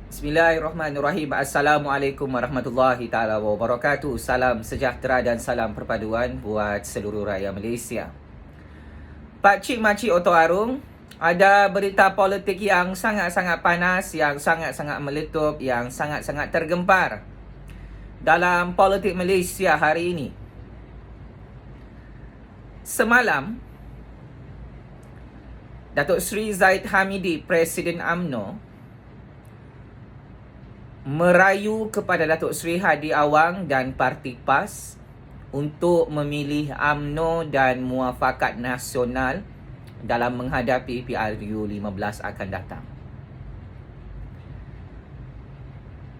Bismillahirrahmanirrahim. Assalamualaikum warahmatullahi taala wabarakatuh. Salam sejahtera dan salam perpaduan buat seluruh rakyat Malaysia. Pakcik makcik Oto Arung, ada berita politik yang sangat-sangat panas, yang sangat-sangat meletup, yang sangat-sangat tergempar dalam politik Malaysia hari ini. Semalam, Datuk Seri Zahid Hamidi, Presiden UMNO, merayu kepada Datuk Seri Hadi Awang dan Parti PAS untuk memilih UMNO dan Muafakat Nasional dalam menghadapi PRU 15 akan datang.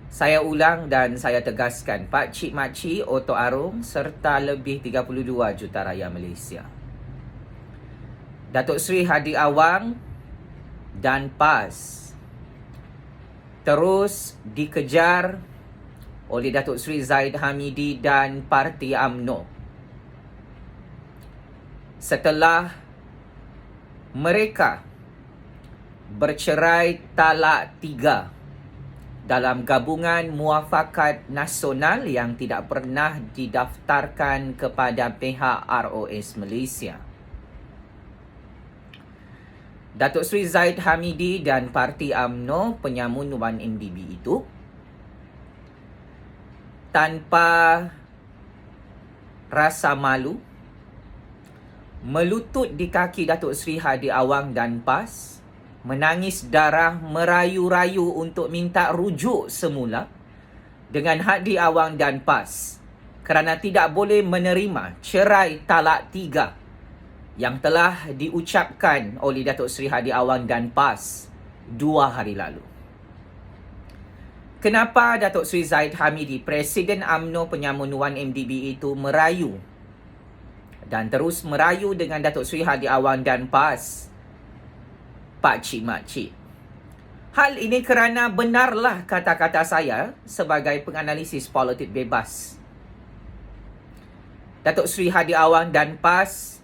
Saya ulang dan saya tegaskan, pakcik makcik Oto Arung serta lebih 32 juta rakyat Malaysia, Datuk Seri Hadi Awang dan PAS terus dikejar oleh Datuk Seri Zahid Hamidi dan Parti UMNO setelah mereka bercerai talak 3 dalam gabungan Muafakat Nasional yang tidak pernah didaftarkan kepada pihak ROS Malaysia. Datuk Seri Zahid Hamidi dan Parti UMNO penyamun 1MDB itu tanpa rasa malu melutut di kaki Datuk Seri Hadi Awang dan PAS, menangis darah, merayu-rayu untuk minta rujuk semula dengan Hadi Awang dan PAS kerana tidak boleh menerima cerai talak 3 yang telah diucapkan oleh Datuk Seri Hadi Awang dan PAS 2 hari lalu. Kenapa Datuk Seri Zahid Hamidi, Presiden UMNO penyamun 1MDB itu merayu dan terus merayu dengan Datuk Seri Hadi Awang dan PAS? Pakcik makcik, hal ini kerana benarlah kata-kata saya sebagai penganalisis politik bebas. Datuk Seri Hadi Awang dan PAS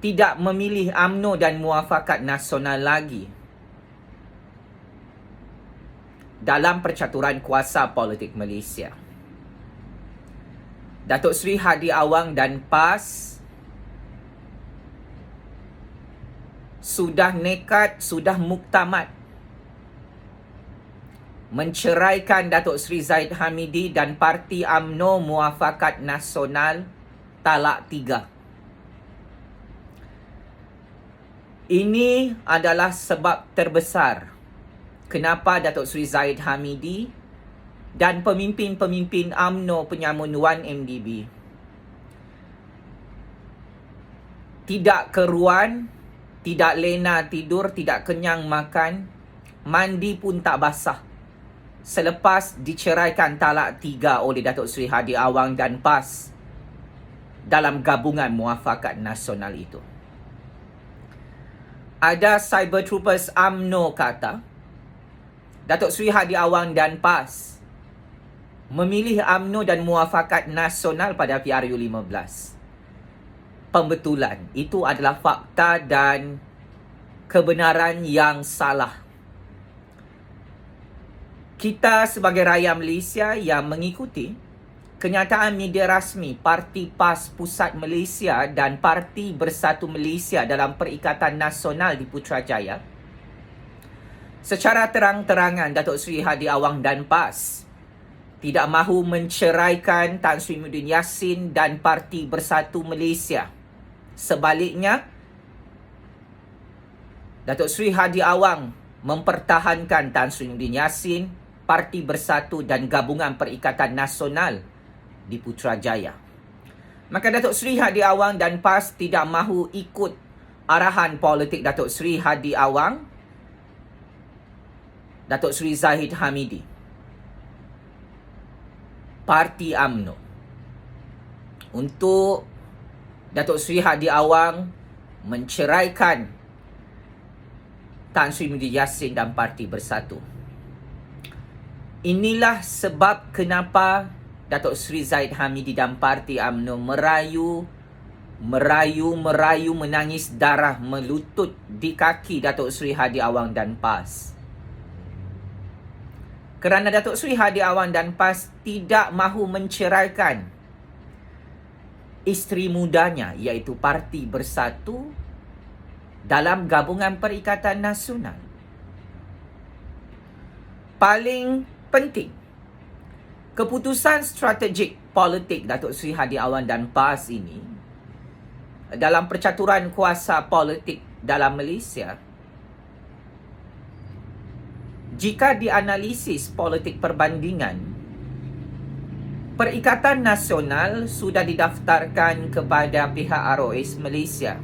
tidak memilih UMNO dan Muafakat Nasional lagi dalam percaturan kuasa politik Malaysia. Datuk Seri Hadi Awang dan PAS sudah nekat, sudah muktamad menceraikan Datuk Seri Zahid Hamidi dan Parti UMNO Muafakat Nasional talak 3. Ini adalah sebab terbesar kenapa Datuk Seri Zahid Hamidi dan pemimpin-pemimpin UMNO penyamun 1MDB tidak keruan, tidak lena tidur, tidak kenyang makan, mandi pun tak basah selepas diceraikan talak 3 oleh Datuk Seri Hadi Awang dan PAS dalam gabungan Muafakat Nasional itu. Ada cyber troopers UMNO kata Datuk Seri Hadi Awang dan PAS memilih UMNO dan Muafakat Nasional pada PRU 15. Pembetulan itu adalah fakta dan kebenaran yang salah. Kita sebagai rakyat Malaysia yang mengikuti kenyataan media rasmi Parti PAS Pusat Malaysia dan Parti Bersatu Malaysia dalam Perikatan Nasional di Putrajaya, secara terang-terangan Datuk Seri Hadi Awang dan PAS tidak mahu menceraikan Tan Sri Muhyiddin Yassin dan Parti Bersatu Malaysia. Sebaliknya, Datuk Seri Hadi Awang mempertahankan Tan Sri Muhyiddin Yassin, Parti Bersatu dan Gabungan Perikatan Nasional di Putrajaya. Maka Datuk Seri Hadi Awang dan PAS tidak mahu ikut arahan politik Datuk Seri Hadi Awang, Datuk Seri Zahid Hamidi, Parti UMNO, untuk Datuk Seri Hadi Awang menceraikan Tan Sri Muhyiddin Yassin dan Parti Bersatu. Inilah sebab kenapa Datuk Seri Zahid Hamidi dan Parti UMNO merayu, menangis darah, melutut di kaki Datuk Seri Hadi Awang dan PAS. kerana Datuk Seri Hadi Awang dan PAS tidak mahu menceraikan isteri mudanya, iaitu Parti Bersatu, dalam gabungan Perikatan Nasional. Paling penting, keputusan strategik politik Datuk Seri Hadi Awang dan PAS ini dalam percaturan kuasa politik dalam Malaysia, jika dianalisis politik perbandingan, Perikatan Nasional sudah didaftarkan kepada pihak ROS Malaysia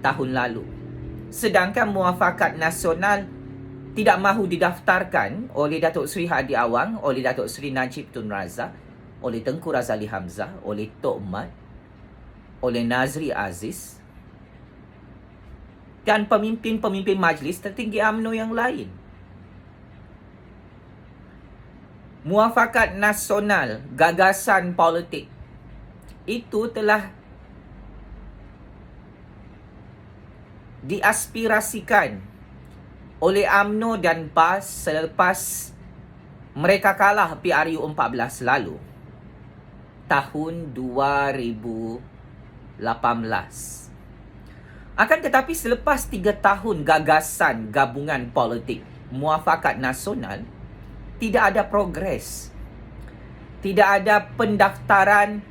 tahun lalu. Sedangkan Muafakat Nasional tidak mahu didaftarkan oleh Datuk Seri Hadi Awang, oleh Datuk Seri Najib Tun Razak, oleh Tengku Razali Hamzah, oleh Tok Mat, oleh Nazri Aziz dan pemimpin-pemimpin majlis tertinggi UMNO yang lain. Muafakat Nasional, gagasan politik itu telah diaspirasikan oleh UMNO dan PAS selepas mereka kalah PRU 14 lalu, tahun 2018. Akan tetapi selepas 3 tahun gagasan gabungan politik Muafakat Nasional, tidak ada progres. Tidak ada pendaftaran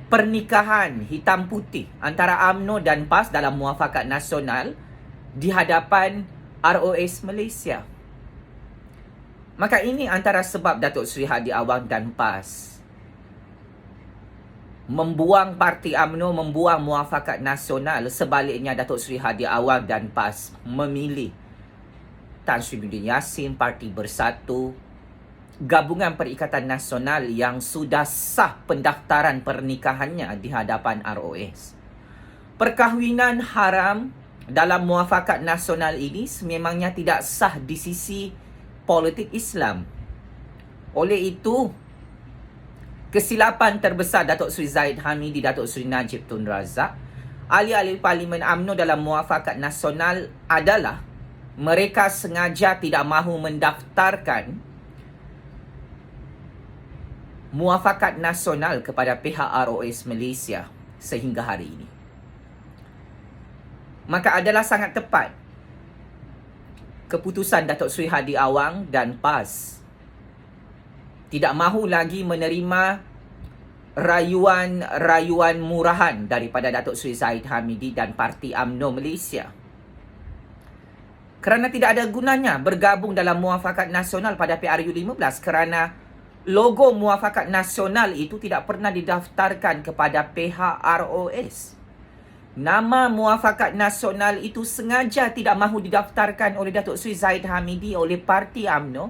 pernikahan hitam putih antara UMNO dan PAS dalam Muafakat Nasional di hadapan ROS Malaysia. Maka ini antara sebab Datuk Seri Hadi Awang dan PAS membuang parti UMNO, membuang Muafakat Nasional. Sebaliknya Datuk Seri Hadi Awang dan PAS memilih Tan Sri Muhyiddin Yassin, Parti Bersatu, gabungan Perikatan Nasional yang sudah sah pendaftaran pernikahannya di hadapan ROS. Perkahwinan haram dalam Muafakat Nasional ini sememangnya tidak sah di sisi politik Islam. Oleh itu, kesilapan terbesar Datuk Seri Zahid Hamidi, Datuk Seri Najib Tun Razak, ahli-ahli Parlimen UMNO dalam Muafakat Nasional adalah mereka sengaja tidak mahu mendaftarkan Muafakat Nasional kepada pihak ROS Malaysia sehingga hari ini. Maka adalah sangat tepat keputusan Datuk Seri Hadi Awang dan PAS tidak mahu lagi menerima rayuan murahan daripada Datuk Seri Zahid Hamidi dan Parti UMNO Malaysia. Kerana tidak ada gunanya bergabung dalam Muafakat Nasional pada PRU 15 kerana logo Muafakat Nasional itu tidak pernah didaftarkan kepada pihak ROS. Nama Muafakat Nasional itu sengaja tidak mahu didaftarkan oleh Datuk Seri Zahid Hamidi oleh Parti UMNO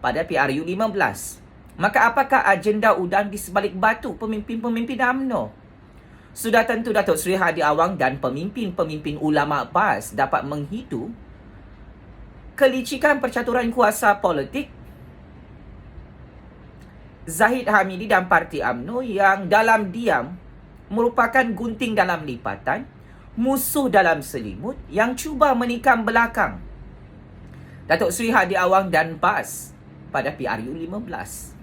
pada PRU 15. Maka apakah agenda udang di sebalik batu pemimpin-pemimpin UMNO? Sudah tentu Datuk Seri Hadi Awang dan pemimpin-pemimpin ulama PAS dapat menghidu kelicikan percaturan kuasa politik Zahid Hamidi dan Parti UMNO yang dalam diam merupakan gunting dalam lipatan, musuh dalam selimut yang cuba menikam belakang Datuk Seri Hadi Awang dan PAS pada PRU 15.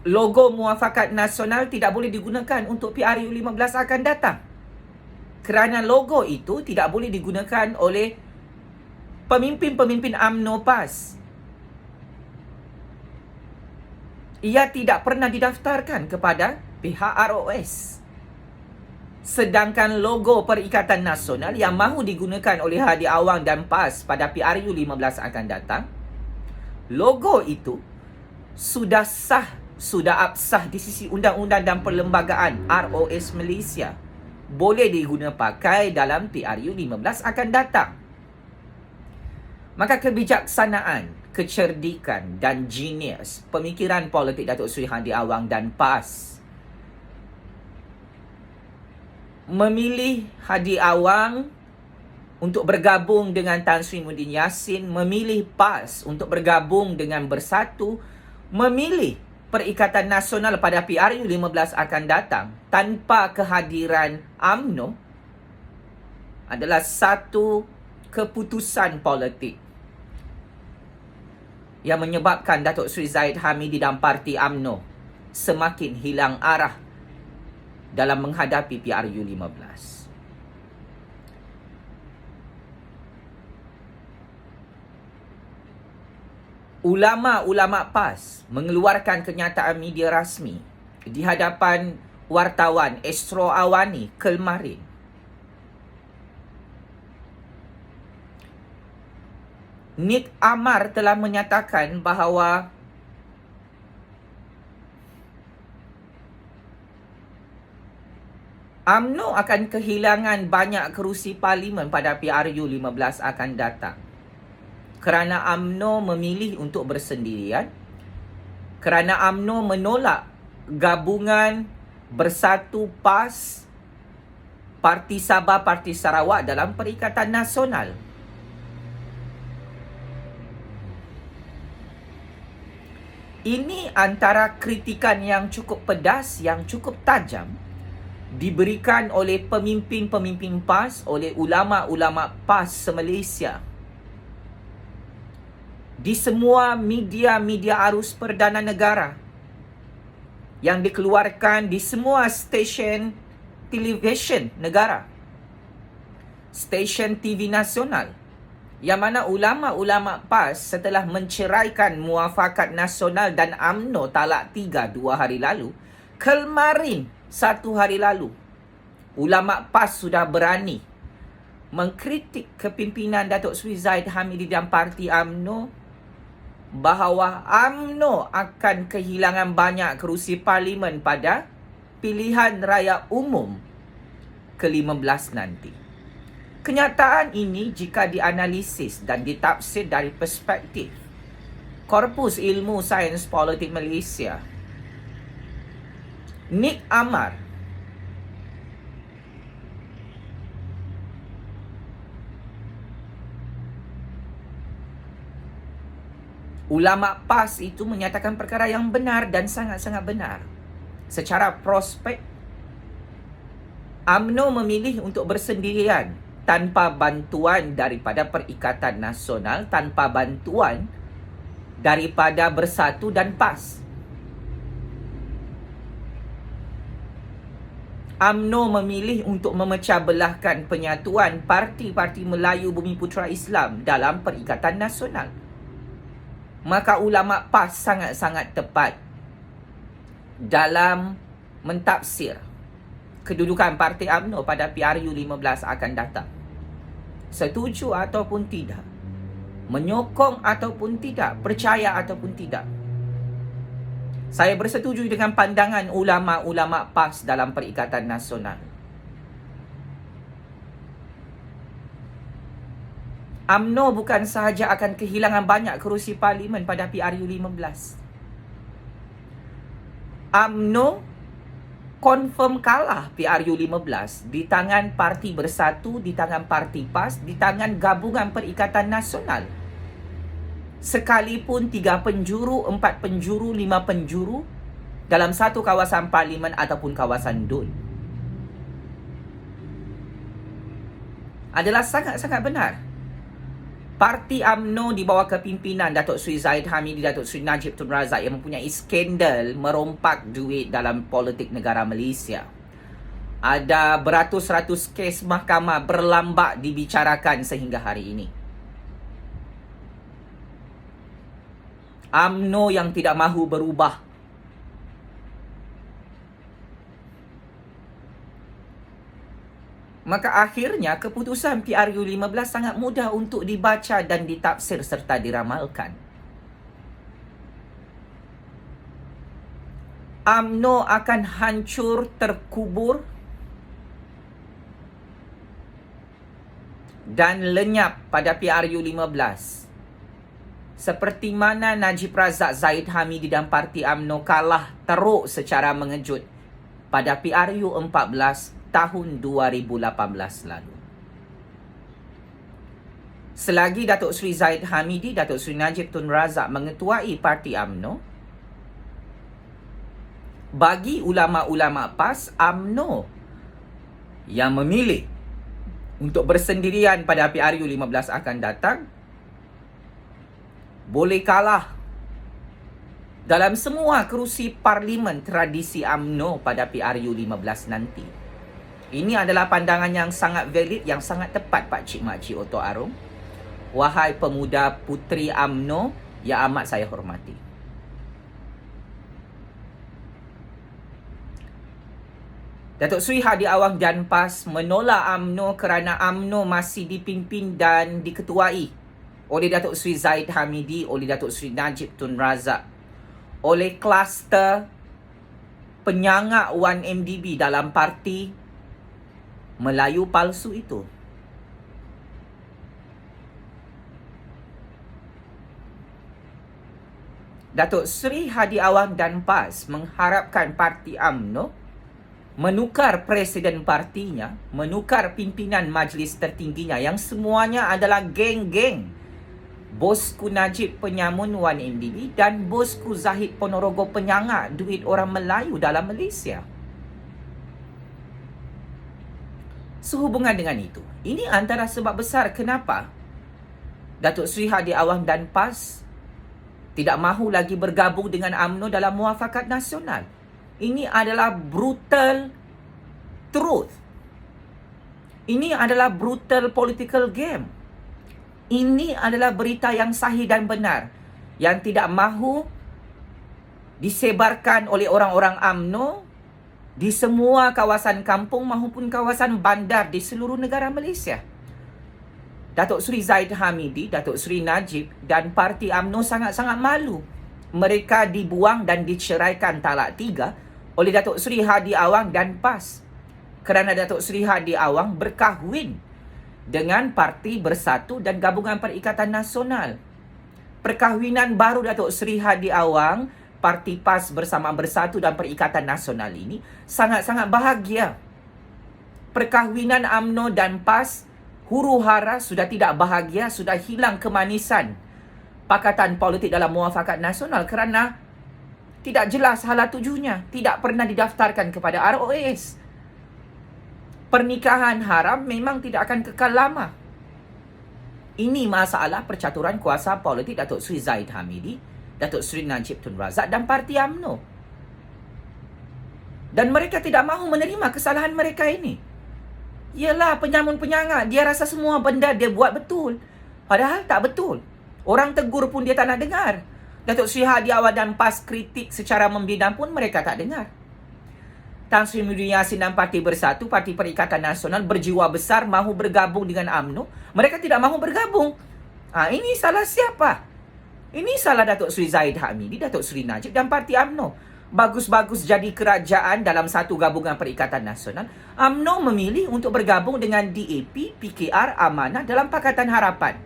Logo Muafakat Nasional tidak boleh digunakan untuk PRU 15 akan datang. Kerana logo itu tidak boleh digunakan oleh pemimpin-pemimpin UMNO PAS. Ia tidak pernah didaftarkan kepada pihak ROS. Sedangkan logo Perikatan Nasional yang mahu digunakan oleh Hadi Awang dan PAS pada PRU 15 akan datang, logo itu sudah sah, sudah absah di sisi undang-undang dan perlembagaan ROS Malaysia. Boleh diguna pakai dalam PRU 15 akan datang. Maka kebijaksanaan, kecerdikan dan genius pemikiran politik Datuk Seri Hadi Awang dan PAS memilih Hadi Awang untuk bergabung dengan Tan Sri Muhyiddin Yassin, memilih PAS untuk bergabung dengan Bersatu, memilih Perikatan Nasional pada PRU 15 akan datang tanpa kehadiran UMNO adalah satu keputusan politik yang menyebabkan Datuk Seri Zahid Hamidi dan Parti UMNO semakin hilang arah dalam menghadapi PRU 15. Ulama-ulama PAS mengeluarkan kenyataan media rasmi di hadapan wartawan Astro Awani kemarin. Nick Amar telah menyatakan bahawa UMNO akan kehilangan banyak kerusi parlimen pada PRU 15 akan datang. Kerana UMNO memilih untuk bersendirian, kerana UMNO menolak gabungan Bersatu PAS, Parti Sabah, Parti Sarawak dalam Perikatan Nasional. Ini antara kritikan yang cukup pedas, yang cukup tajam diberikan oleh pemimpin-pemimpin PAS, oleh ulama-ulama PAS se-Malaysia. Di semua media-media arus perdana negara yang dikeluarkan di semua stesen televisyen negara, stesen TV nasional, yang mana ulama-ulama PAS setelah menceraikan Muafakat Nasional dan UMNO Talak 3 2 hari lalu, kemarin 1 hari lalu, ulama PAS sudah berani mengkritik kepimpinan Datuk Seri Zahid Hamidi dan Parti UMNO bahawa UMNO akan kehilangan banyak kerusi parlimen pada pilihan raya umum ke-15 nanti. Kenyataan ini jika dianalisis dan ditafsir dari perspektif Korpus Ilmu Sains Politik Malaysia, Nick Amar ulama PAS itu menyatakan perkara yang benar dan sangat-sangat benar. Secara prospek, UMNO memilih untuk bersendirian tanpa bantuan daripada Perikatan Nasional, tanpa bantuan daripada Bersatu dan PAS. UMNO memilih untuk memecah belahkan penyatuan parti-parti Melayu Bumi Putera Islam dalam Perikatan Nasional. Maka ulama PAS sangat-sangat tepat dalam mentafsir kedudukan Parti UMNO pada PRU 15 akan datang. Setuju ataupun tidak, menyokong ataupun tidak, percaya ataupun tidak, saya bersetuju dengan pandangan ulama-ulama PAS dalam Perikatan Nasional. UMNO bukan sahaja akan kehilangan banyak kerusi parlimen pada PRU 15. UMNO confirm kalah PRU 15 di tangan Parti Bersatu, di tangan Parti PAS, di tangan Gabungan Perikatan Nasional. Sekalipun 3 penjuru, 4 penjuru, 5 penjuru dalam satu kawasan parlimen ataupun kawasan DUN. Adalah sangat-sangat benar. Parti UMNO di bawah kepimpinan Datuk Seri Zahid Hamidi, Datuk Seri Najib Tun Razak yang mempunyai skandal merompak duit dalam politik negara Malaysia. Ada beratus-ratus kes mahkamah berlambak dibicarakan sehingga hari ini. UMNO yang tidak mahu berubah. Maka akhirnya keputusan PRU 15 sangat mudah untuk dibaca dan ditafsir serta diramalkan. UMNO akan hancur, terkubur dan lenyap pada PRU 15. Seperti mana Najib Razak, Zahid Hamidi dan Parti UMNO kalah teruk secara mengejut pada PRU 14 tahun 2018 lalu. Selagi Datuk Seri Zahid Hamidi, Datuk Seri Najib Tun Razak mengetuai Parti UMNO, bagi ulama-ulama PAS, UMNO yang memilih untuk bersendirian pada PRU 15 akan datang, boleh kalah dalam semua kerusi parlimen tradisi UMNO pada PRU 15 nanti. Ini adalah pandangan yang sangat valid, yang sangat tepat Pak Cik Makcik Oto Arum. Wahai pemuda puteri UMNO yang amat saya hormati. Datuk Seri Hadi Awang dan PAS menolak UMNO kerana UMNO masih dipimpin dan diketuai oleh Datuk Seri Zahid Hamidi, oleh Datuk Seri Najib Tun Razak, oleh kluster penyangak 1MDB dalam parti Melayu palsu itu. Datuk Seri Hadi Awang dan PAS mengharapkan parti UMNO menukar presiden partinya, menukar pimpinan majlis tertingginya yang semuanya adalah geng-geng bosku Najib Penyamun 1MDB dan bosku Zahid Ponorogo penyangak duit orang Melayu dalam Malaysia. Sehubungan dengan itu, ini antara sebab besar kenapa Datuk Seri Hadi Awang dan PAS tidak mahu lagi bergabung dengan UMNO dalam muafakat nasional. Ini adalah brutal truth. Ini adalah brutal political game. Ini adalah berita yang sahih dan benar, yang tidak mahu disebarkan oleh orang-orang UMNO di semua kawasan kampung maupun kawasan bandar di seluruh negara Malaysia. Datuk Seri Zahid Hamidi, Datuk Seri Najib dan parti UMNO sangat-sangat malu. Mereka dibuang dan diceraikan talak 3 oleh Datuk Seri Hadi Awang dan PAS kerana Datuk Seri Hadi Awang berkahwin dengan Parti Bersatu dan Gabungan Perikatan Nasional. Perkahwinan baru Datuk Seri Hadi Awang, Parti PAS bersama Bersatu dan Perikatan Nasional ini sangat-sangat bahagia. Perkahwinan UMNO dan PAS huru-hara sudah tidak bahagia, sudah hilang kemanisan pakatan politik dalam muafakat nasional kerana tidak jelas hala tujunya, tidak pernah didaftarkan kepada ROS. Pernikahan haram memang tidak akan kekal lama. Ini masalah percaturan kuasa politik Datuk Seri Zahid Hamidi, Datuk Seri Najib Tun Razak dan parti UMNO. Dan mereka tidak mahu menerima kesalahan mereka ini. Yalah, penyamun penyangak, dia rasa semua benda dia buat betul. Padahal tak betul. Orang tegur pun dia tak nak dengar. Datuk Seri Hadi Awang dan PAS kritik secara membina pun mereka tak dengar. Tan Sri Muhyiddin Yassin dan Parti Bersatu, Parti Perikatan Nasional berjiwa besar mahu bergabung dengan UMNO. Mereka tidak mahu bergabung. Ini salah siapa? Ini salah Datuk Seri Zahid Hamidi, Datuk Seri Najib dan Parti UMNO. Bagus-bagus jadi kerajaan dalam satu gabungan Perikatan Nasional, UMNO memilih untuk bergabung dengan DAP, PKR, Amanah dalam Pakatan Harapan.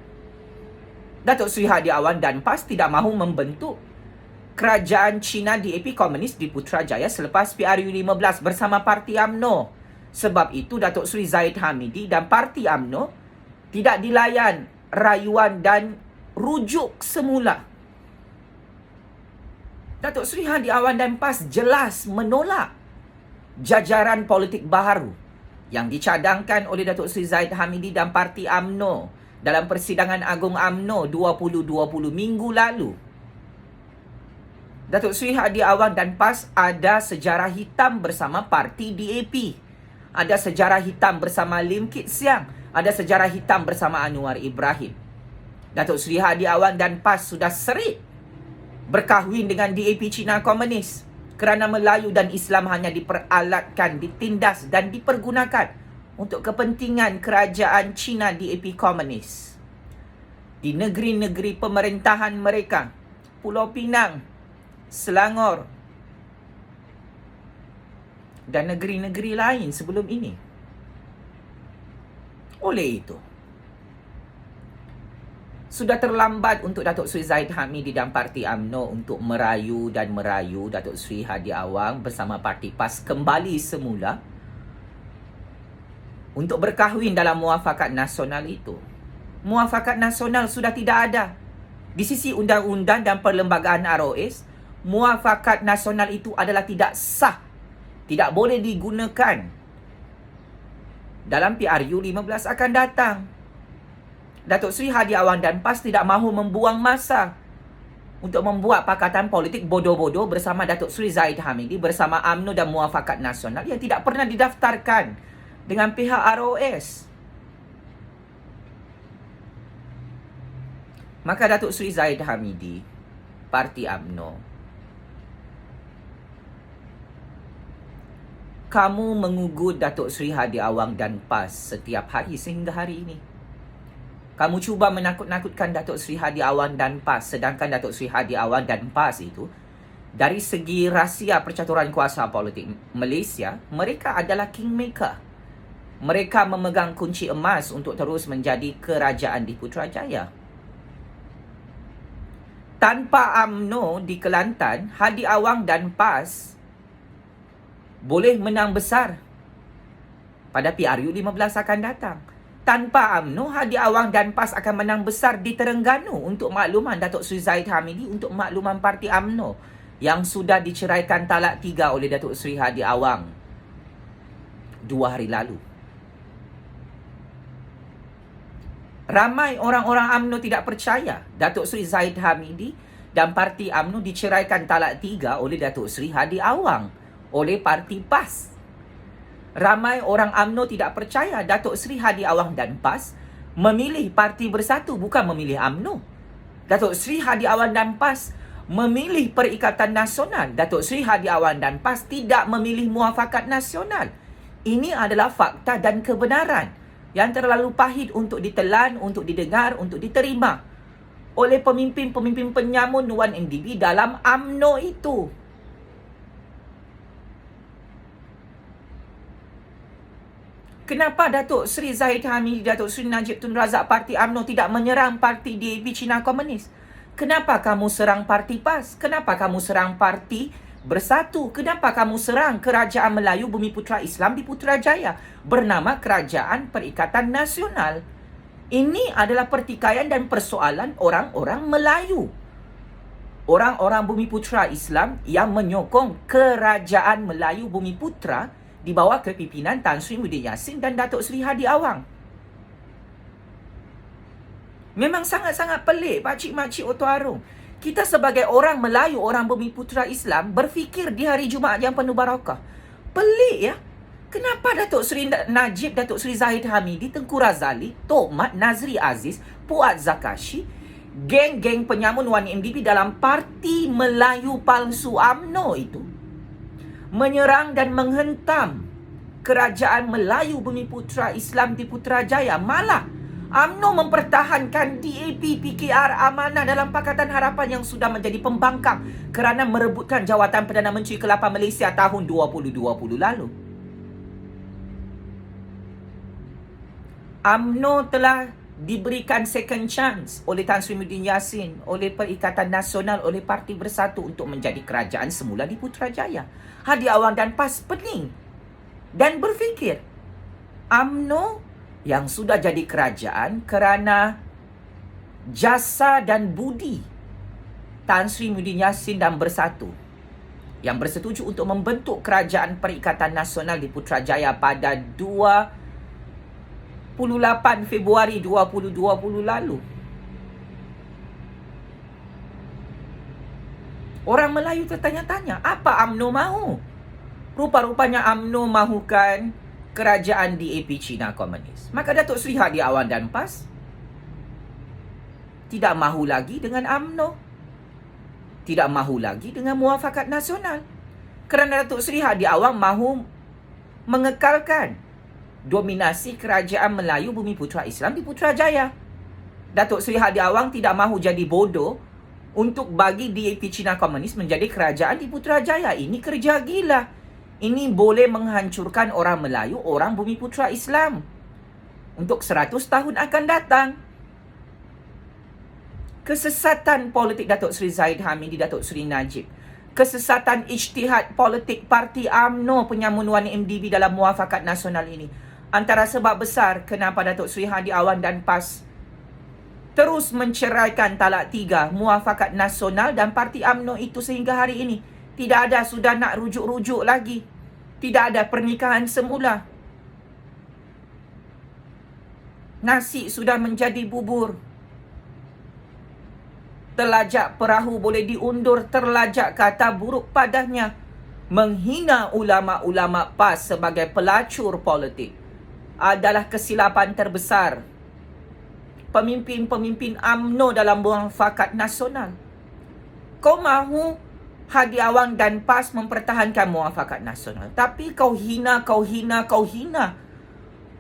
Datuk Seri Hadi Awang dan PAS tidak mahu membentuk kerajaan Cina DAP Komunis di Putrajaya selepas PRU 15 bersama Parti UMNO. Sebab itu Datuk Seri Zahid Hamidi dan Parti UMNO tidak dilayan rayuan dan rujuk semula. Datuk Seri Hadi Awang dan PAS jelas menolak jajaran politik baharu yang dicadangkan oleh Datuk Seri Zahid Hamidi dan Parti UMNO dalam Persidangan Agung UMNO 2020 minggu lalu. Datuk Seri Hadi Awang dan PAS ada sejarah hitam bersama Parti DAP. Ada sejarah hitam bersama Lim Kit Siang. Ada sejarah hitam bersama Anwar Ibrahim. Datuk Seri Hadi Awang dan PAS sudah serit berkahwin dengan DAP Cina Komunis kerana Melayu dan Islam hanya diperalatkan, ditindas dan dipergunakan untuk kepentingan kerajaan Cina DAP Komunis. Di negeri-negeri pemerintahan mereka, Pulau Pinang, Selangor dan negeri-negeri lain sebelum ini. Oleh itu, sudah terlambat untuk Datuk Seri Zahid Hamidi dan Parti UMNO untuk merayu Datuk Seri Hadi Awang bersama Parti PAS kembali semula untuk berkahwin dalam muafakat nasional itu. Muafakat nasional sudah tidak ada. Di sisi undang-undang dan perlembagaan ROS, muafakat nasional itu adalah tidak sah. Tidak boleh digunakan dalam PRU 15 akan datang. Datuk Seri Hadi Awang dan PAS tidak mahu membuang masa untuk membuat pakatan politik bodoh-bodoh bersama Datuk Seri Zahid Hamidi, bersama UMNO dan Muafakat Nasional yang tidak pernah didaftarkan dengan pihak ROS. Maka Datuk Seri Zahid Hamidi, Parti UMNO, kamu mengugut Datuk Seri Hadi Awang dan PAS setiap hari sehingga hari ini. Kamu cuba menakut-nakutkan Datuk Seri Hadi Awang dan PAS, sedangkan Datuk Seri Hadi Awang dan PAS itu, dari segi rahsia percaturan kuasa politik Malaysia, mereka adalah kingmaker. Mereka memegang kunci emas untuk terus menjadi kerajaan di Putrajaya. Tanpa UMNO di Kelantan, Hadi Awang dan PAS boleh menang besar pada PRU 15 akan datang. Tanpa UMNO, Hadi Awang dan PAS akan menang besar di Terengganu. Untuk makluman Datuk Seri Zahid Hamidi, untuk makluman Parti UMNO yang sudah diceraikan talak 3 oleh Datuk Seri Hadi Awang 2 hari lalu. Ramai orang-orang UMNO tidak percaya Datuk Seri Zahid Hamidi dan Parti UMNO diceraikan talak 3 oleh Datuk Seri Hadi Awang oleh Parti PAS. Ramai orang UMNO tidak percaya Datuk Seri Hadi Awang dan PAS memilih Parti Bersatu, bukan memilih UMNO. Datuk Seri Hadi Awang dan PAS memilih Perikatan Nasional. Datuk Seri Hadi Awang dan PAS tidak memilih Muafakat Nasional. Ini adalah fakta dan kebenaran yang terlalu pahit untuk ditelan, untuk didengar, untuk diterima oleh pemimpin-pemimpin penyamun Wan MDB dalam UMNO itu. Kenapa Datuk Seri Zahid Hamidi, Datuk Seri Najib Tun Razak Parti UMNO tidak menyerang Parti DAP Cina Komunis? Kenapa kamu serang Parti PAS? Kenapa kamu serang Parti Bersatu? Kenapa kamu serang Kerajaan Melayu Bumi Putra Islam di Putrajaya bernama Kerajaan Perikatan Nasional? Ini adalah pertikaian dan persoalan orang-orang Melayu. Orang-orang Bumi Putra Islam yang menyokong Kerajaan Melayu Bumi Putra di bawah kepimpinan Tan Sri Muhyiddin Yassin dan Datuk Seri Hadi Awang. Memang sangat-sangat pelik, pakcik-makcik Oto Arung. Kita sebagai orang Melayu, orang Bumi Putra Islam, berfikir di hari Jumaat yang penuh barakah. Pelik ya. Kenapa Datuk Seri Najib, Datuk Seri Zahid Hamidi, Tengku Razali, Tok Mat, Nazri Aziz, Puat Zakashi, geng-geng penyamun Wan MDB dalam Parti Melayu Palsu UMNO itu menyerang dan menghentam Kerajaan Melayu Bumi Putra Islam di Putrajaya. Malah UMNO mempertahankan DAP PKR amanah dalam Pakatan Harapan yang sudah menjadi pembangkang kerana merebutkan jawatan Perdana Menteri ke-8 Malaysia tahun 2020 lalu. UMNO telah diberikan second chance oleh Tan Sri Muhyiddin Yassin, oleh Perikatan Nasional, oleh Parti Bersatu untuk menjadi kerajaan semula di Putrajaya. Hadi Awang dan PAS pening dan berfikir UMNO yang sudah jadi kerajaan kerana jasa dan budi Tan Sri Muhyiddin Yassin dan Bersatu yang bersetuju untuk membentuk Kerajaan Perikatan Nasional di Putrajaya pada 28 Februari 2020 lalu. Orang Melayu tertanya-tanya, apa UMNO mahu? Rupa-rupanya UMNO mahukan kerajaan DAP Cina Komunis. Maka Datuk Seri Hadi Awang dan PAS tidak mahu lagi dengan UMNO. Tidak mahu lagi dengan Muafakat Nasional. Kerana Datuk Seri Hadi Awang mahu mengekalkan dominasi Kerajaan Melayu Bumi Putra Islam di Putrajaya. Datuk Seri Hadi Awang tidak mahu jadi bodoh untuk bagi DAP Cina Komunis menjadi kerajaan di Putrajaya. Ini kerja gila. Ini boleh menghancurkan orang Melayu, orang Bumi Putra Islam untuk 100 tahun akan datang. Kesesatan politik Datuk Seri Zahid Hamidi, Datuk Seri Najib. Kesesatan ijtihad politik Parti UMNO penyamun Wan MDB dalam Muafakat Nasional ini antara sebab besar kenapa Datuk Seri Hadi Awang dan PAS terus menceraikan talak 3 Muafakat Nasional dan Parti UMNO itu sehingga hari ini. Tidak ada sudah nak rujuk-rujuk lagi. Tidak ada pernikahan semula. Nasi sudah menjadi bubur. Terlajak perahu boleh diundur, terlajak kata buruk padanya. Menghina ulama-ulama PAS sebagai pelacur politik adalah kesilapan terbesar pemimpin-pemimpin UMNO dalam muafakat nasional. Kau mahu Hadi Awang dan PAS mempertahankan muafakat nasional, tapi kau hina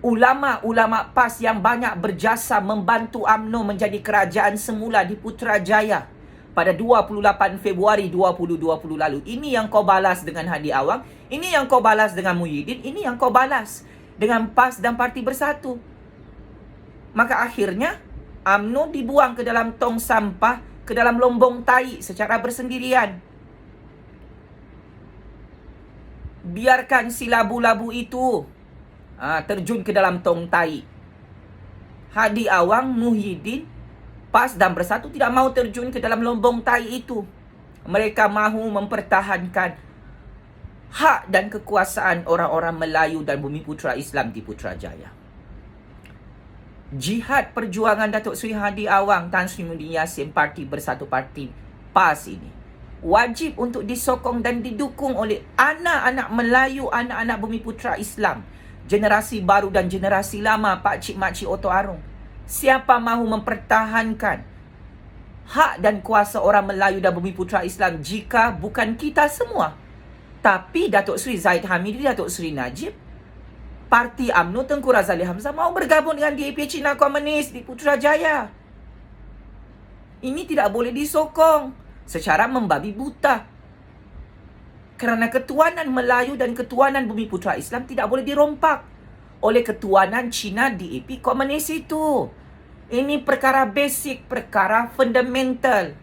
ulama-ulama PAS yang banyak berjasa membantu UMNO menjadi kerajaan semula di Putrajaya pada 28 Februari 2020 lalu. Ini yang kau balas dengan Hadi Awang, ini yang kau balas dengan Muhyiddin, ini yang kau balas dengan PAS dan Parti Bersatu. Maka akhirnya UMNO dibuang ke dalam tong sampah, ke dalam lombong tai secara bersendirian. Biarkan si labu-labu itu terjun ke dalam tong tai. Hadi Awang, Muhyiddin, PAS dan Bersatu tidak mahu terjun ke dalam lombong tai itu. Mereka mahu mempertahankan hak dan kekuasaan orang-orang Melayu dan Bumiputra Islam di Putrajaya. Jihad perjuangan Datuk Seri Hadi Awang, Tan Sri Muhyiddin Yassin, Parti Bersatu, Parti PAS ini wajib untuk disokong dan didukung oleh anak-anak Melayu, anak-anak Bumiputra Islam, generasi baru dan generasi lama, pakcik makcik Oto Arung. Siapa mahu mempertahankan hak dan kuasa orang Melayu dan Bumiputra Islam jika bukan kita semua, tapi Datuk Seri Zahid Hamidi, Datuk Seri Najib, Parti UMNO Tengku Razali Hamzah mau bergabung dengan DAP Cina Komunis di Putrajaya. Ini tidak boleh disokong secara membabi buta, kerana ketuanan Melayu dan ketuanan Bumiputra Islam tidak boleh dirompak oleh ketuanan Cina DAP Komunis itu. Ini perkara basic, perkara fundamental.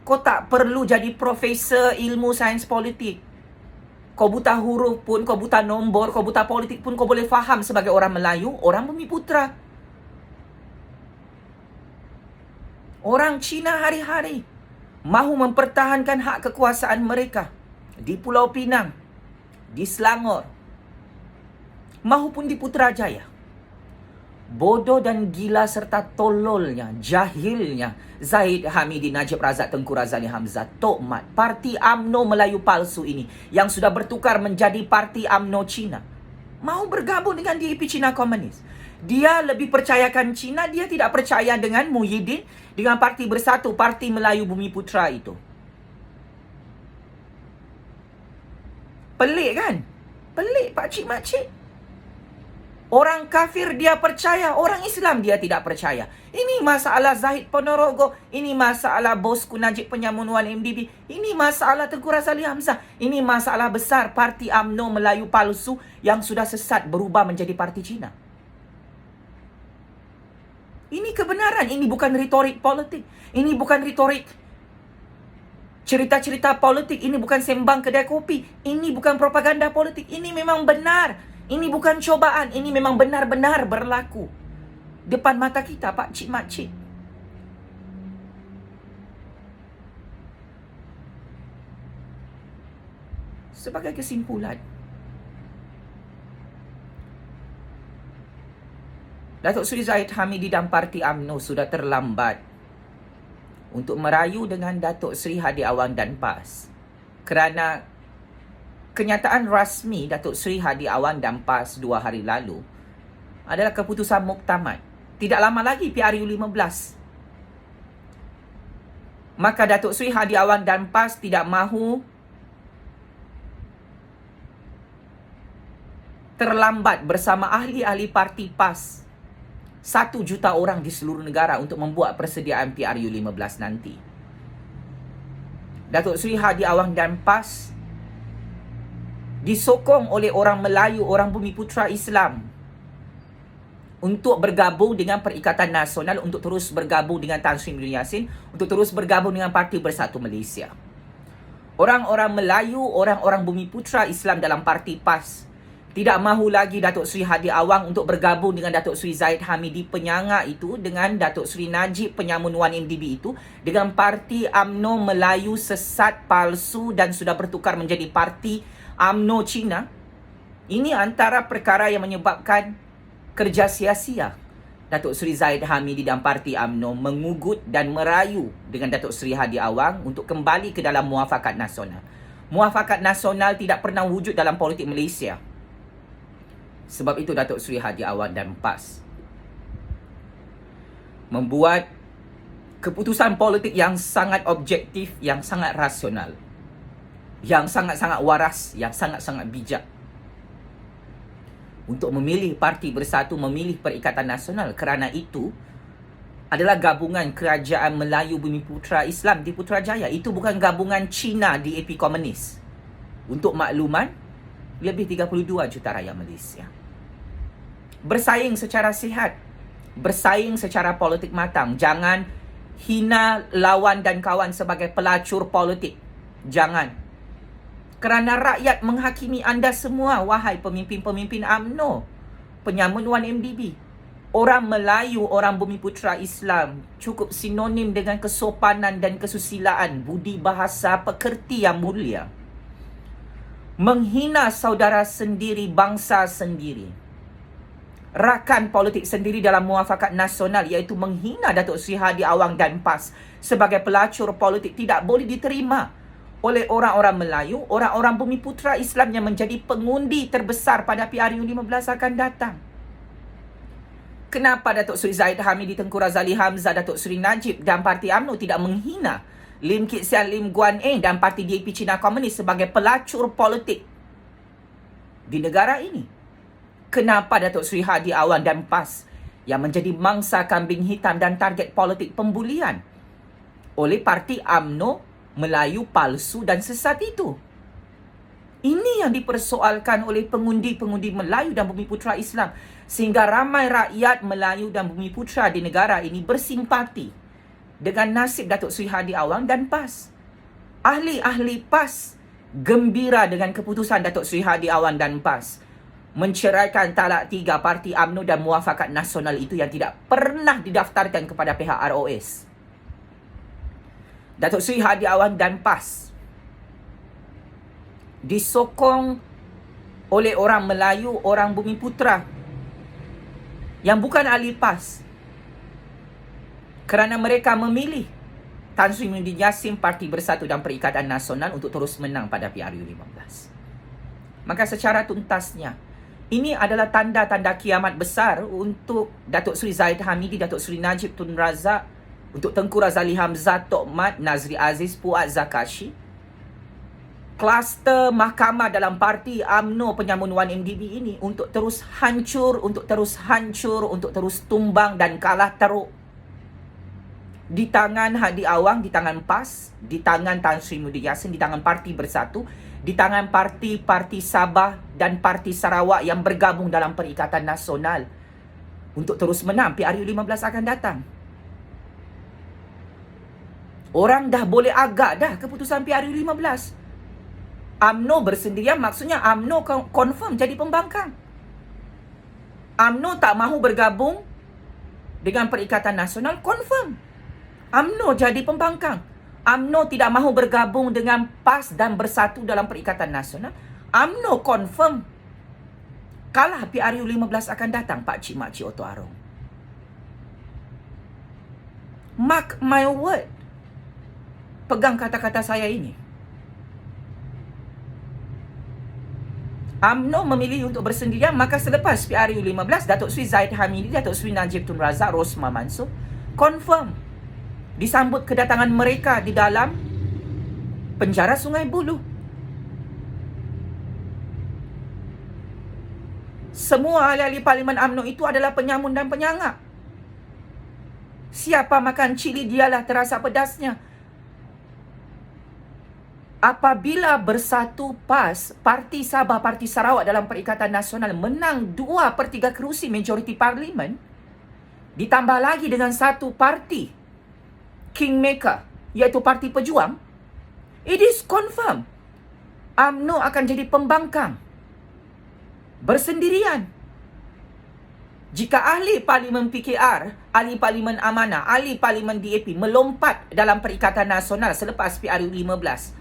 Kau tak perlu jadi profesor ilmu sains politik. Kau buta huruf pun, kau buta nombor, kau buta politik pun, kau boleh faham sebagai orang Melayu, orang Bumiputra. Orang Cina hari-hari mahu mempertahankan hak kekuasaan mereka di Pulau Pinang, di Selangor, mahupun di Putrajaya. Bodoh dan gila serta tololnya, jahilnya Zahid Hamidi, Najib Razak, Tengku Razali Hamzah, Tokmat, Parti UMNO Melayu palsu ini yang sudah bertukar menjadi Parti UMNO Cina, mahu bergabung dengan DAP Cina Komunis. Dia lebih percayakan Cina, dia tidak percaya dengan Muhyiddin, dengan Parti Bersatu, Parti Melayu Bumiputra itu. Pelik kan? Pelik pakcik-makcik. Orang kafir dia percaya, orang Islam dia tidak percaya. Ini masalah Zahid Ponorogo, ini masalah bosku Najib Penyamunuan MDB, ini masalah Tengku Razali Hamzah, ini masalah besar Parti UMNO Melayu palsu yang sudah sesat berubah menjadi Parti Cina. Ini kebenaran, ini bukan retorik politik, ini bukan retorik cerita-cerita politik, ini bukan sembang kedai kopi, ini bukan propaganda politik, ini memang benar. Ini bukan cobaan, ini memang benar-benar berlaku depan mata kita, pakcik-makcik. Sebagai kesimpulan, Datuk Seri Zahid Hamidi dan Parti UMNO sudah terlambat untuk merayu dengan Datuk Seri Hadi Awang dan PAS, kerana kenyataan rasmi Datuk Seri Hadi Awang dan PAS 2 hari lalu adalah keputusan muktamad. Tidak lama lagi PRU 15. Maka Datuk Seri Hadi Awang dan PAS tidak mahu terlambat bersama ahli-ahli parti PAS 1 juta orang di seluruh negara untuk membuat persediaan PRU 15 nanti. Datuk Seri Hadi Awang dan PAS disokong oleh orang Melayu, orang Bumiputra Islam untuk bergabung dengan Perikatan Nasional, untuk terus bergabung dengan Tan Sri Muhyiddin Yassin, untuk terus bergabung dengan Parti Bersatu Malaysia. Orang-orang Melayu, orang-orang Bumiputra Islam dalam Parti PAS tidak mahu lagi Datuk Seri Hadi Awang untuk bergabung dengan Datuk Seri Zahid Hamidi penyanga itu, dengan Datuk Seri Najib Penyamunuan MDB itu, dengan Parti UMNO Melayu sesat, palsu dan sudah bertukar menjadi Parti UMNO Cina. Ini antara perkara yang menyebabkan kerja sia-sia, Datuk Seri Zahid Hamidi dan Parti UMNO mengugut dan merayu dengan Datuk Seri Hadi Awang untuk kembali ke dalam muafakat nasional. Muafakat nasional tidak pernah wujud dalam politik Malaysia. Sebab itu Datuk Seri Hadi Awang dan PAS membuat keputusan politik yang sangat objektif, yang sangat rasional, yang sangat-sangat waras, yang sangat-sangat bijak untuk memilih Parti Bersatu, memilih Perikatan Nasional. Kerana itu adalah gabungan Kerajaan Melayu Bumiputra Islam di Putrajaya. Itu bukan gabungan Cina di AP Komunis. Untuk makluman, lebih 32 juta rakyat Malaysia bersaing secara sihat, bersaing secara politik matang. Jangan hina lawan dan kawan sebagai pelacur politik. Jangan. Kerana rakyat menghakimi anda semua, wahai pemimpin-pemimpin UMNO, penyamun 1MDB. Orang Melayu, orang Bumiputra Islam cukup sinonim dengan kesopanan dan kesusilaan, budi bahasa, pekerti yang mulia. Menghina saudara sendiri, bangsa sendiri, rakan politik sendiri dalam muafakat nasional, iaitu menghina Datuk Seri Hadi Awang dan PAS sebagai pelacur politik, tidak boleh diterima oleh orang-orang Melayu, orang-orang Bumiputra Islam yang menjadi pengundi terbesar pada PRU 15 akan datang. Kenapa Datuk Seri Zahid Hamidi, Tengku Razali Hamzah, Datuk Seri Najib dan Parti UMNO tidak menghina Lim Kit Sian Lim Guan Eng dan Parti DAP Cina Komunis sebagai pelacur politik di negara ini? Kenapa Datuk Seri Hadi Awang dan PAS yang menjadi mangsa kambing hitam dan target politik pembulian oleh Parti UMNO Melayu palsu dan sesat itu? Ini yang dipersoalkan oleh pengundi-pengundi Melayu dan Bumiputra Islam, sehingga ramai rakyat Melayu dan Bumiputra di negara ini bersimpati dengan nasib Datuk Seri Hadi Awang dan PAS. Ahli-ahli PAS gembira dengan keputusan Datuk Seri Hadi Awang dan PAS menceraikan talak 3 Parti UMNO dan muafakat nasional itu yang tidak pernah didaftarkan kepada pihak ROS. Datuk Seri Hadi Awang dan PAS disokong oleh orang Melayu, orang Bumiputra yang bukan ahli PAS, kerana mereka memilih Tan Sri Muhyiddin Yassin, Parti Bersatu dan Perikatan Nasional untuk terus menang pada PRU 15. Maka secara tuntasnya, ini adalah tanda-tanda kiamat besar untuk Datuk Seri Zahid Hamidi, Datuk Seri Najib Tun Razak, untuk Tengku Razali Hamzah, Tok Mat, Nazri Aziz, Puat Zakashi. Kluster mahkamah dalam Parti UMNO penyamun 1MDB ini untuk terus hancur, untuk terus tumbang dan kalah teruk. Di tangan Hadi Awang, di tangan PAS, di tangan Tan Sri Muhyiddin Yassin, di tangan Parti Bersatu, di tangan parti-parti Sabah dan Parti Sarawak yang bergabung dalam Perikatan Nasional untuk terus menang PRU 15 akan datang. Orang dah boleh agak dah keputusan PRU 15. UMNO bersendirian, maksudnya UMNO confirm jadi pembangkang. UMNO tak mahu bergabung dengan Perikatan Nasional, confirm UMNO jadi pembangkang. UMNO tidak mahu bergabung dengan PAS dan Bersatu dalam Perikatan Nasional, UMNO confirm kalah PRU 15 akan datang, Pak Cik Mak Cik Oto Arong. Mark my word. Pegang kata-kata saya ini. UMNO memilih untuk bersendirian, maka selepas PRU 15, Datuk Seri Zahid Hamidi, Datuk Seri Najib Tun Razak, Rosmah Mansor confirm disambut kedatangan mereka di dalam penjara Sungai Buloh. Semua ahli-ahli Parlimen UMNO itu adalah penyamun dan penyangap. Siapa makan cili dialah terasa pedasnya. Apabila Bersatu PAS, Parti Sabah, Parti Sarawak dalam Perikatan Nasional menang 2/3 kerusi majoriti parlimen, ditambah lagi dengan satu parti kingmaker, iaitu Parti Pejuang, it is confirm UMNO akan jadi pembangkang bersendirian. Jika ahli Parlimen PKR, ahli Parlimen Amanah, ahli Parlimen DAP melompat dalam Perikatan Nasional selepas PRU 15,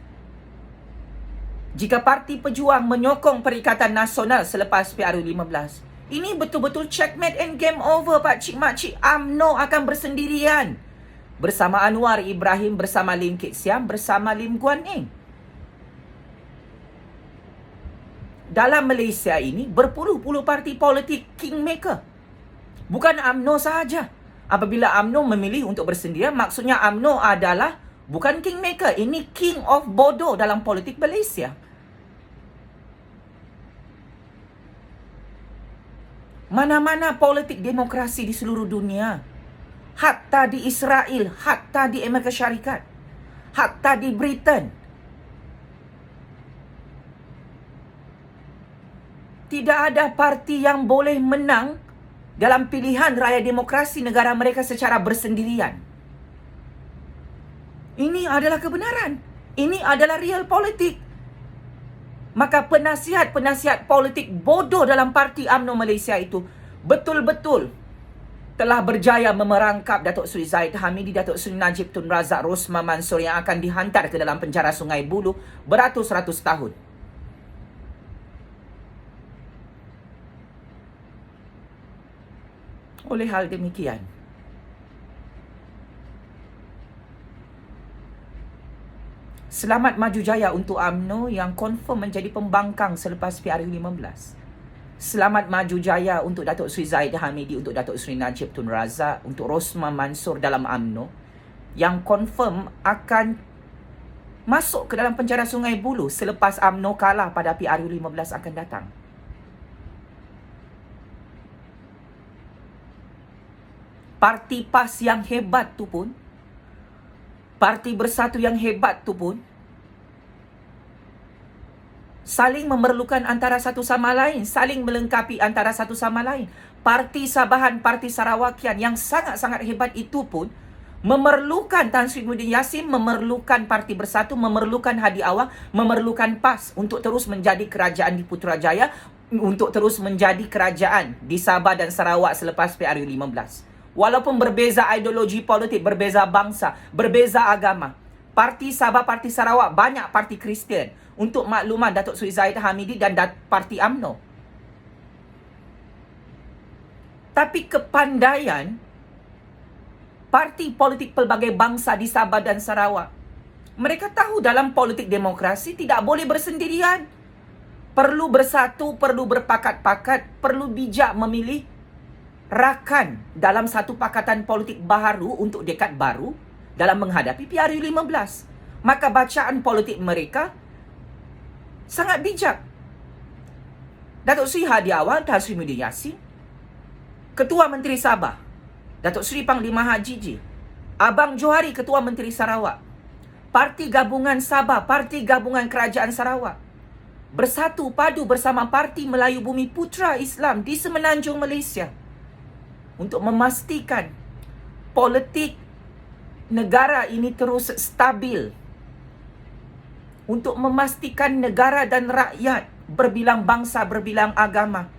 jika Parti Pejuang menyokong Perikatan Nasional selepas PRU 15, Ini betul-betul checkmate and game over, Pak Cik Makcik. UMNO akan bersendirian. Bersama Anwar Ibrahim, bersama Lim Kit Siam, bersama Lim Guan Eng. Dalam Malaysia ini, berpuluh-puluh parti politik kingmaker. Bukan UMNO sahaja. Apabila UMNO memilih untuk bersendirian, maksudnya UMNO adalah bukan kingmaker. Ini king of bodoh dalam politik Malaysia. Mana-mana politik demokrasi di seluruh dunia, hatta di Israel, hatta di Amerika Syarikat, hatta di Britain, tidak ada parti yang boleh menang dalam pilihan raya demokrasi negara mereka secara bersendirian. Ini adalah kebenaran. Ini adalah real politik. Maka penasihat-penasihat politik bodoh dalam parti UMNO Malaysia itu betul-betul telah berjaya memerangkap Datuk Seri Zahid Hamidi, Datuk Seri Najib Tun Razak, Rosmah Mansor yang akan dihantar ke dalam penjara Sungai Buloh beratus-ratus tahun. Oleh hal demikian, selamat maju jaya untuk UMNO yang confirm menjadi pembangkang selepas PRU15. Selamat maju jaya untuk Datuk Seri Zahid Hamidi, untuk Datuk Seri Najib Tun Razak, untuk Rosmah Mansor dalam UMNO yang confirm akan masuk ke dalam penjara Sungai Buloh selepas UMNO kalah pada PRU15 akan datang. Parti PAS yang hebat tu pun, Parti Bersatu yang hebat tu pun, saling memerlukan antara satu sama lain, saling melengkapi antara satu sama lain. Parti Sabahan, Parti Sarawakian yang sangat-sangat hebat itu pun memerlukan Tan Sri Muhyiddin Yassin, memerlukan Parti Bersatu, memerlukan Hadi Awang, memerlukan PAS untuk terus menjadi kerajaan di Putrajaya, untuk terus menjadi kerajaan di Sabah dan Sarawak selepas PRU15. Walaupun berbeza ideologi politik, berbeza bangsa, berbeza agama. Parti Sabah, Parti Sarawak, banyak parti Kristian. Untuk makluman Datuk Seri Zahid Hamidi dan Parti UMNO. Tapi kepandaian parti politik pelbagai bangsa di Sabah dan Sarawak, mereka tahu dalam politik demokrasi tidak boleh bersendirian. Perlu bersatu, perlu berpakat-pakat, perlu bijak memilih rakan dalam satu pakatan politik baharu untuk dekad baru dalam menghadapi PRU15. Maka bacaan politik mereka sangat bijak. Datuk Seri Hadi Awang, Tan Sri Muhyiddin Yassin, Ketua Menteri Sabah, Datuk Seri Panglima Haji G, Abang Johari, Ketua Menteri Sarawak, Parti Gabungan Sabah, Parti Gabungan Kerajaan Sarawak, bersatu padu bersama Parti Melayu Bumi Putra Islam di Semenanjung Malaysia untuk memastikan politik negara ini terus stabil, untuk memastikan negara dan rakyat berbilang bangsa, berbilang agama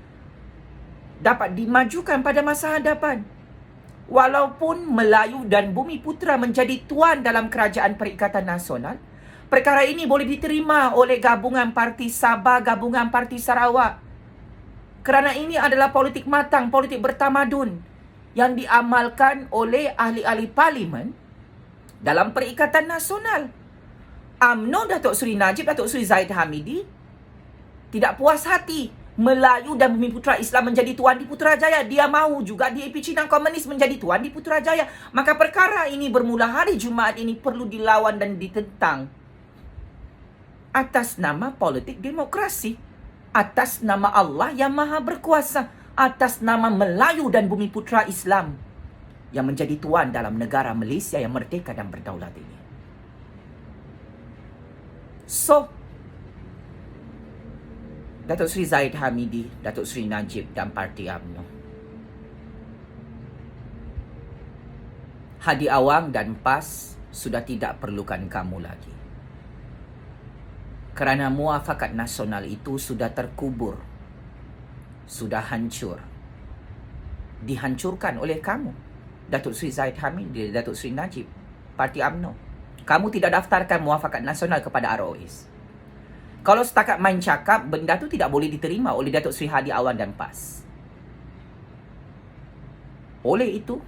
dapat dimajukan pada masa hadapan. Walaupun Melayu dan Bumi Putra menjadi tuan dalam Kerajaan Perikatan Nasional, perkara ini boleh diterima oleh gabungan Parti Sabah, gabungan Parti Sarawak. Kerana ini adalah politik matang, politik bertamadun yang diamalkan oleh ahli-ahli parlimen dalam Perikatan Nasional. UMNO, Datuk Seri Najib, Datuk Seri Zahid Hamidi tidak puas hati Melayu dan Bumi Putra Islam menjadi tuan di Putrajaya. Dia mahu juga DAP Cina Komunis menjadi tuan di Putrajaya. Maka perkara ini bermula hari Jumaat ini perlu dilawan dan ditentang atas nama politik demokrasi, atas nama Allah yang Maha Berkuasa, atas nama Melayu dan Bumi Putra Islam yang menjadi tuan dalam negara Malaysia yang merdeka dan berdaulat ini. So, Datuk Seri Zahid Hamidi, Datuk Seri Najib dan Parti UMNO, Hadi Awang dan PAS sudah tidak perlukan kamu lagi. Kerana muafakat nasional itu sudah terkubur, sudah hancur, dihancurkan oleh kamu, Datuk Seri Zahid Hamidi, Datuk Seri Najib, Parti UMNO. Kamu tidak daftarkan muafakat nasional kepada ROS. Kalau setakat main cakap, benda tu tidak boleh diterima oleh Datuk Seri Hadi Awang dan PAS. Oleh itu,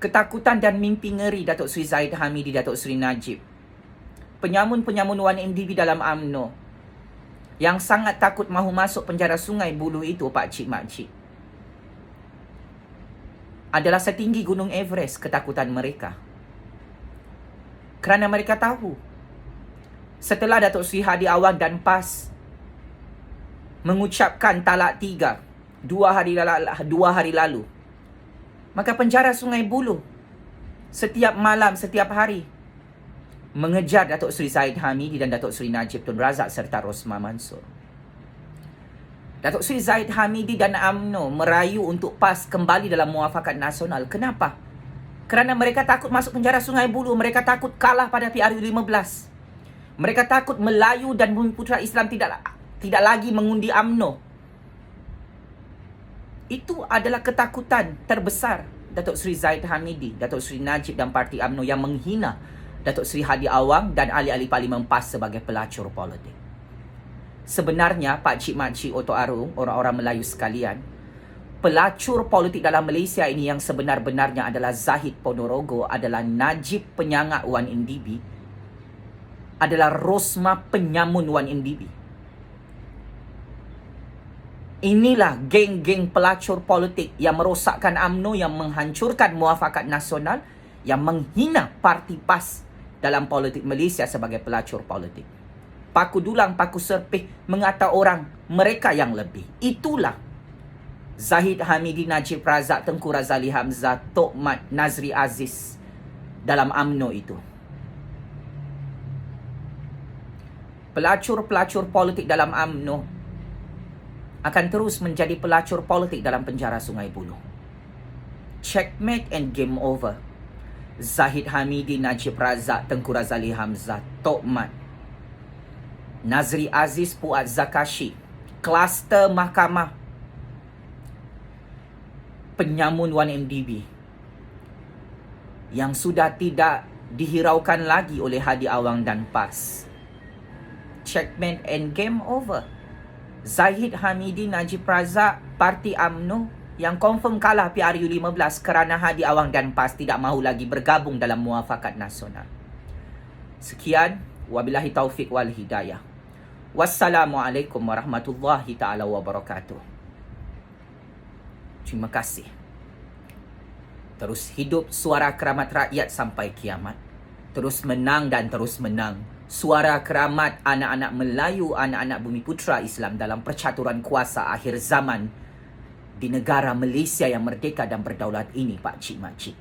ketakutan dan mimpi ngeri Datuk Seri Zahid Hamidi, Datuk Seri Najib, penyamun-penyamun 1MDB dalam UMNO yang sangat takut mahu masuk penjara Sungai Buloh itu, pakcik makcik, adalah setinggi Gunung Everest ketakutan mereka. Kerana mereka tahu, setelah Datuk Seri Hadi Awang dan PAS mengucapkan talak 3 2 hari lalu, maka penjara Sungai Buloh setiap malam, setiap hari mengejar Datuk Seri Zahid Hamidi dan Datuk Seri Najib Tun Razak serta Rosmah Mansor. Datuk Seri Zahid Hamidi dan UMNO merayu untuk PAS kembali dalam muafakat nasional. Kenapa? Kerana mereka takut masuk penjara Sungai Buloh. Mereka takut kalah pada PRU15. Mereka takut Melayu dan Bumiputra Islam tidak lagi mengundi UMNO. Itu adalah ketakutan terbesar Datuk Seri Zahid Hamidi, Datuk Seri Najib dan parti UMNO yang menghina Datuk Seri Hadi Awang dan ahli-ahli Parlimen PAS sebagai pelacur politik. Sebenarnya, pakcik-makcik Oto Arung, orang-orang Melayu sekalian, pelacur politik dalam Malaysia ini yang sebenar-benarnya adalah Zahid Ponorogo, adalah Najib penyangak 1MDB, adalah Rosmah penyamun 1MDB. Inilah geng-geng pelacur politik yang merosakkan UMNO, yang menghancurkan muafakat nasional, yang menghina parti PAS dalam politik Malaysia sebagai pelacur politik. Paku dulang, paku serpih, mengata orang mereka yang lebih. Itulah Zahid Hamidi, Najib Razak, Tengku Razali Hamzah, Tok Mat, Nazri Aziz dalam UMNO itu. Pelacur-pelacur politik dalam UMNO akan terus menjadi pelacur politik dalam penjara Sungai Buloh. Checkmate and game over. Zahid Hamidi, Najib Razak, Tengku Razali Hamzah, Tok Mat, Nazri Aziz, Puat Zakashi, kluster mahkamah penyamun 1MDB yang sudah tidak dihiraukan lagi oleh Hadi Awang dan PAS. Checkmate and game over. Zahid Hamidi, Najib Razak, parti UMNO yang confirm kalah PRU15 kerana Hadi Awang dan PAS tidak mahu lagi bergabung dalam muafakat nasional. Sekian, wabillahi taufik wal hidayah. Wassalamualaikum warahmatullahi taala wabarakatuh. Terima kasih. Terus hidup suara keramat rakyat sampai kiamat. Terus menang dan terus menang. Suara keramat anak-anak Melayu, anak-anak Bumiputra Islam dalam percaturan kuasa akhir zaman di negara Malaysia yang merdeka dan berdaulat ini, pakcik-makcik.